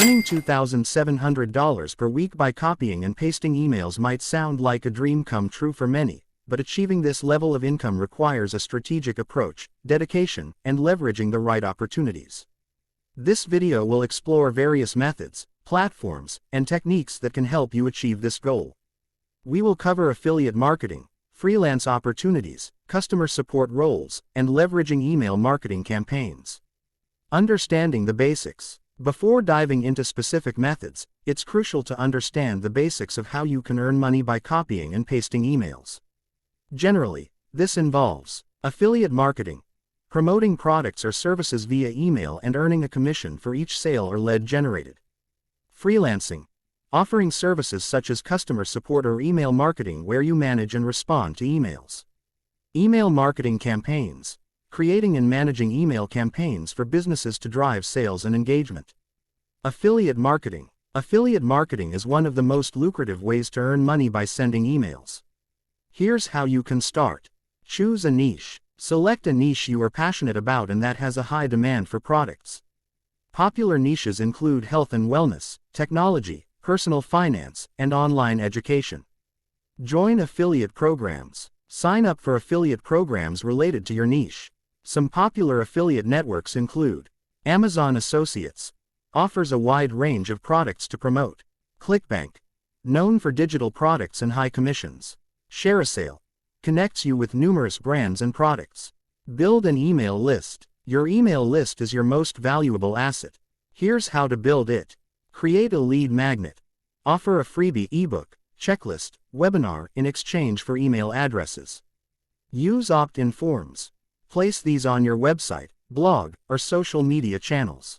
Earning $2,700 per week by copying and pasting emails might sound like a dream come true for many, but achieving this level of income requires a strategic approach, dedication, and leveraging the right opportunities. This video will explore various methods, platforms, and techniques that can help you achieve this goal. We will cover affiliate marketing, freelance opportunities, customer support roles, and leveraging email marketing campaigns. Understanding the basics. Before diving into specific methods, it's crucial to understand the basics of how you can earn money by copying and pasting emails. Generally, this involves affiliate marketing, promoting products or services via email and earning a commission for each sale or lead generated. Freelancing, offering services such as customer support or email marketing where you manage and respond to emails. Email marketing campaigns, creating and managing email campaigns for businesses to drive sales and engagement. Affiliate marketing. Affiliate marketing is one of the most lucrative ways to earn money by sending emails. Here's how you can start. Choose a niche. Select a niche you are passionate about and that has a high demand for products. Popular niches include health and wellness, technology, personal finance, and online education. Join affiliate programs. Sign up for affiliate programs related to your niche. Some popular affiliate networks include Amazon Associates, offers a wide range of products to promote. ClickBank, known for digital products and high commissions. ShareASale, connects you with numerous brands and products. Build an email list. Your email list is your most valuable asset. Here's how to build it. Create a lead magnet. Offer a freebie ebook, checklist, webinar in exchange for email addresses. Use opt-in forms. Place these on your website, blog, or social media channels.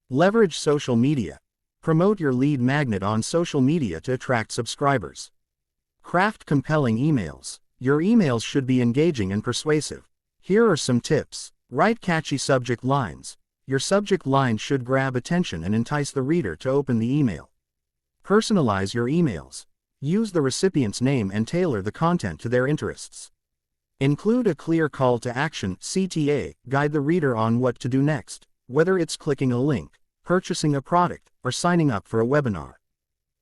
Leverage social media. Promote your lead magnet on social media to attract subscribers. Craft compelling emails. Your emails should be engaging and persuasive. Here are some tips. Write catchy subject lines. Your subject line should grab attention and entice the reader to open the email. Personalize your emails. Use the recipient's name and tailor the content to their interests. Include a clear call to action (CTA), guide the reader on what to do next, whether it's clicking a link, purchasing a product, or signing up for a webinar.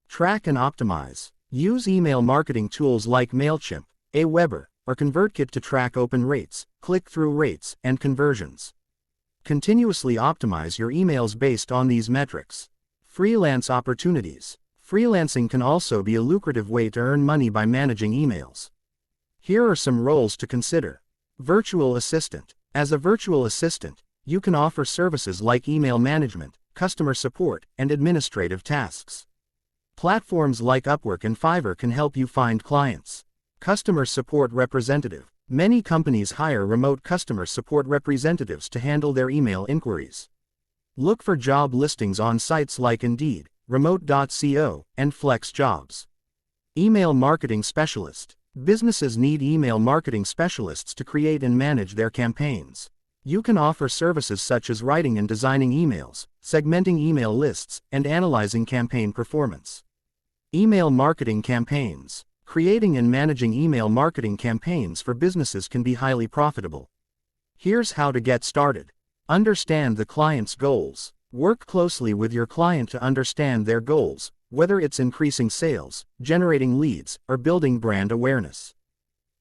Track and optimize. Use email marketing tools like MailChimp, Aweber, or ConvertKit to track open rates, click-through rates, and conversions. Continuously optimize your emails based on these metrics. Freelance opportunities. Freelancing can also be a lucrative way to earn money by managing emails. Here are some roles to consider. Virtual assistant. As a virtual assistant, you can offer services like email management, customer support, and administrative tasks. Platforms like Upwork and Fiverr can help you find clients. Customer support representative. Many companies hire remote customer support representatives to handle their email inquiries. Look for job listings on sites like Indeed, Remote.co, and FlexJobs. Email marketing specialist. Businesses need email marketing specialists to create and manage their campaigns. You can offer services such as writing and designing emails, segmenting email lists, and analyzing campaign performance. Email marketing campaigns. Creating and managing email marketing campaigns for businesses can be highly profitable. Here's how to get started. Understand the client's goals. Work closely with your client to understand their goals, whether it's increasing sales, generating leads, or building brand awareness.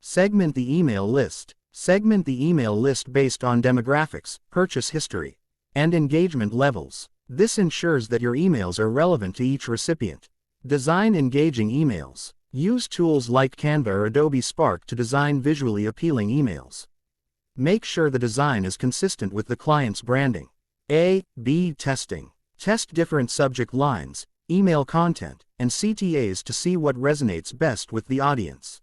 Segment the email list. Segment the email list based on demographics, purchase history, and engagement levels. This ensures that your emails are relevant to each recipient. Design engaging emails. Use tools like Canva or Adobe Spark to design visually appealing emails. Make sure the design is consistent with the client's branding. A/B testing. Test different subject lines, email content, and CTAs to see what resonates best with the audience.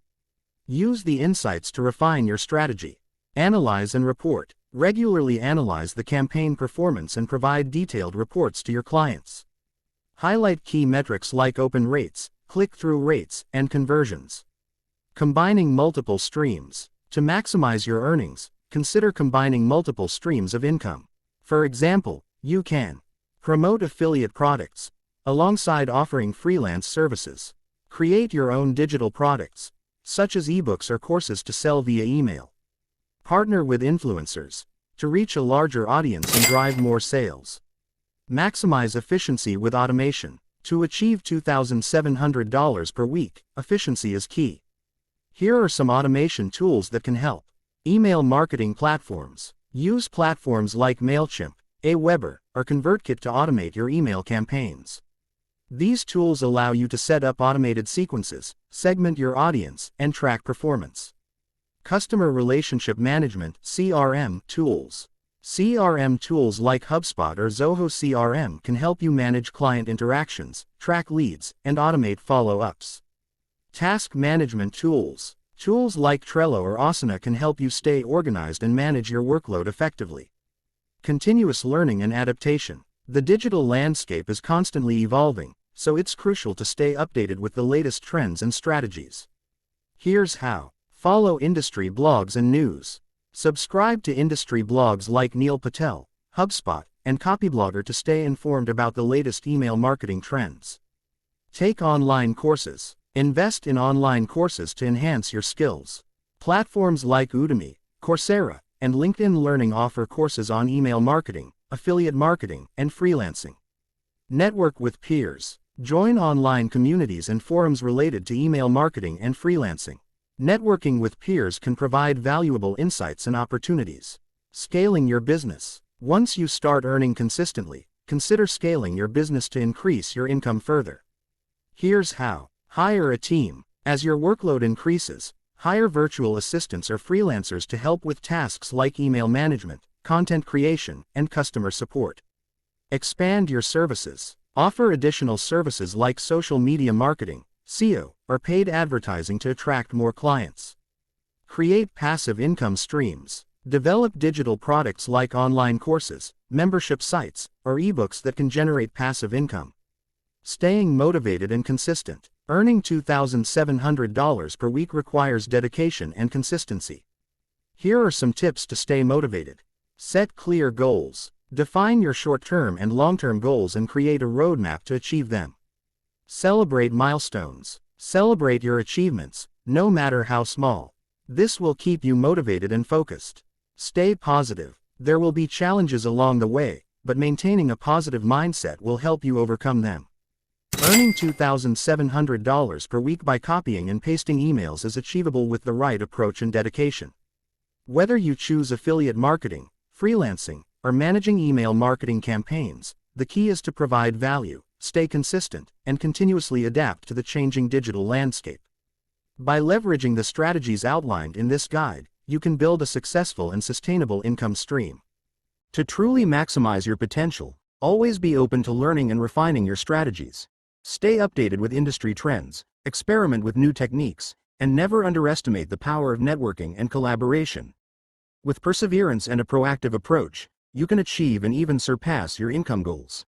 Use the insights to refine your strategy. Analyze and report. Regularly analyze the campaign performance and provide detailed reports to your clients. Highlight key metrics like open rates, click-through rates, and conversions. Combining multiple streams. To maximize your earnings, consider combining multiple streams of income. For example, you can promote affiliate products alongside offering freelance services. Create your own digital products, such as ebooks or courses to sell via email. Partner with influencers to reach a larger audience and drive more sales. Maximize efficiency with automation. To achieve $2,700 per week, efficiency is key. Here are some automation tools that can help. Email marketing platforms. Use platforms like MailChimp, Aweber, or ConvertKit to automate your email campaigns. These tools allow you to set up automated sequences, segment your audience, and track performance. Customer Relationship Management (CRM) tools. CRM tools like HubSpot or Zoho CRM can help you manage client interactions, track leads, and automate follow-ups. Task management tools. Tools like Trello or Asana can help you stay organized and manage your workload effectively. Continuous learning and adaptation. The digital landscape is constantly evolving, so it's crucial to stay updated with the latest trends and strategies. Here's how. Follow industry blogs and news. Subscribe to industry blogs like Neil Patel, HubSpot, and Copyblogger to stay informed about the latest email marketing trends. Take online courses. Invest in online courses to enhance your skills. Platforms like Udemy, Coursera, and LinkedIn Learning offer courses on email marketing, affiliate marketing, and freelancing. Network with peers. Join online communities and forums related to email marketing and freelancing. Networking with peers can provide valuable insights and opportunities. Scaling your business. Once you start earning consistently, consider scaling your business to increase your income further. Here's how. Hire a team. As your workload increases, hire virtual assistants or freelancers to help with tasks like email management, content creation, and customer support. Expand your services. Offer additional services like social media marketing, SEO, or paid advertising to attract more clients. Create passive income streams. Develop digital products like online courses, membership sites, or ebooks that can generate passive income. Staying motivated and consistent. Earning $2,700 per week requires dedication and consistency. Here are some tips to stay motivated. Set clear goals. Define your short-term and long-term goals and create a roadmap to achieve them. Celebrate milestones. Celebrate your achievements, no matter how small. This will keep you motivated and focused. Stay positive. There will be challenges along the way, but maintaining a positive mindset will help you overcome them. Earning $2,700 per week by copying and pasting emails is achievable with the right approach and dedication. Whether you choose affiliate marketing, freelancing, or managing email marketing campaigns, the key is to provide value, stay consistent, and continuously adapt to the changing digital landscape. By leveraging the strategies outlined in this guide, you can build a successful and sustainable income stream. To truly maximize your potential, always be open to learning and refining your strategies. Stay updated with industry trends, experiment with new techniques, and never underestimate the power of networking and collaboration. With perseverance and a proactive approach, you can achieve and even surpass your income goals.